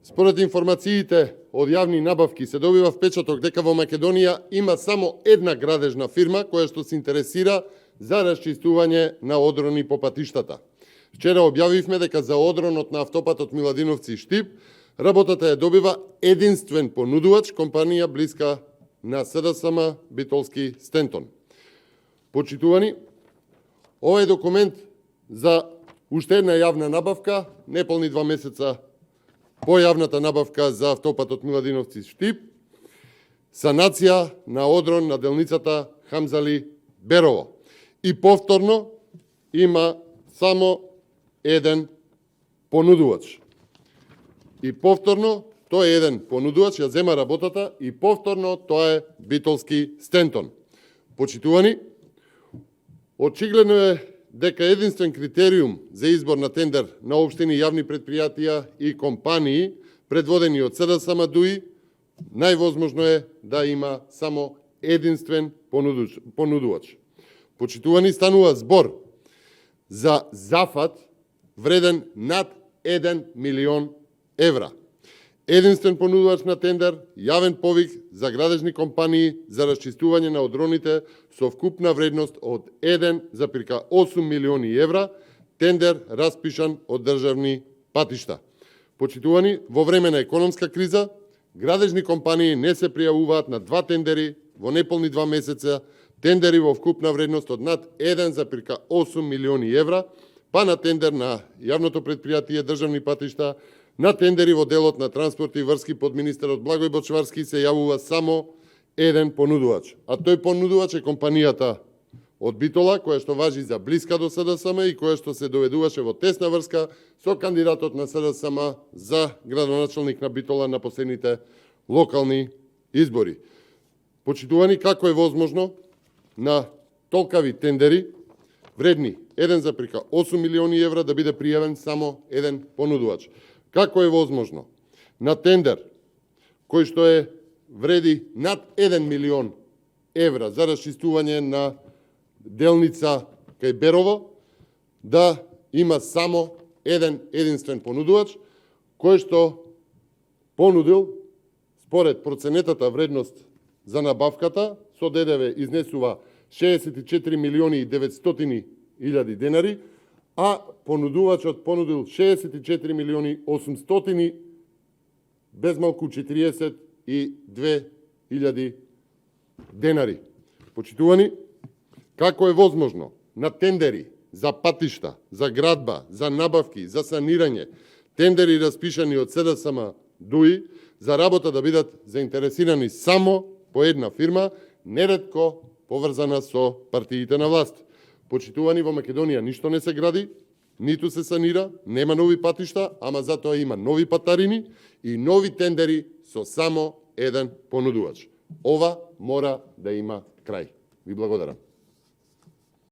Според информациите од јавни набавки се добива впечаток дека во Македонија има само една градежна фирма која што се интересира за расчистување на одрони по патиштата. Вчера објавивме дека за одронот на автопатот Миладиновци-Штип работата ја добива единствен понудувач, компанија блиска на СДСМ Битолски Стентон. Почитувани, овој документ за уште една јавна набавка, неполни 2 месеца по јавната набавка за автопатот Миладиновци-Штип, санација на одрон на делницата Хамзали-Берово. И повторно има само еден понудувач. И повторно тој еден понудувач ја зема работата и повторно тоа е Битолски Стентон. Почитувани, очигледно е дека единствен критериум за избор на тендер на општини, јавни предпријатија и компании, предводени од СДСМ ДУИ, највозможно е да има само единствен понудувач. Почитувани, станува збор за зафат вреден над 1 милион евра. Единствен понудувач на тендер, јавен повик за градежни компании за расчистување на одроните со вкупна вредност од 1,8 милиони евра, тендер распишан од државни патишта. Почитувани, во време на економска криза, градежни компании не се пријавуваат на 2 тендери во неполни 2 месеца, тендери во вкупна вредност од над 1,8 милиони евра, па на тендер на јавното предпријатие државни патишта, на тендери во делот на транспорт и врски под министерот Благој Бочварски се јавува само еден понудувач. А тој понудувач е компанијата од Битола, која што важи за блиска до СДСМ и која што се доведуваше во тесна врска со кандидатот на СДСМ за градоначалник на Битола на последните локални избори. Почитувани, како е возможно на толкави тендери вредни 1,8 милиони евра да биде пријавен само еден понудувач? Како е возможно на тендер кој што вреди над 1 милион евра за расчистување на делница кај Берово да има само единствен понудувач кој што понудил според проценетата вредност за набавката со ДДВ изнесува 64 милиони и 900 илјади денари, а понудувачот понудил 64 милиони 800 без малку 42 илјади денари. Почитувани, како е возможно на тендери за патишта, за градба, за набавки, за санирање, тендери распишани од СДСМ ДУИ, за работа да бидат заинтересирани само по една фирма, неретко поврзана со партиите на власт. Почитувани, во Македонија ништо не се гради, ниту се санира, нема нови патишта, ама затоа има нови патарини и нови тендери со само еден понудувач. Ова мора да има крај. Ви благодарам.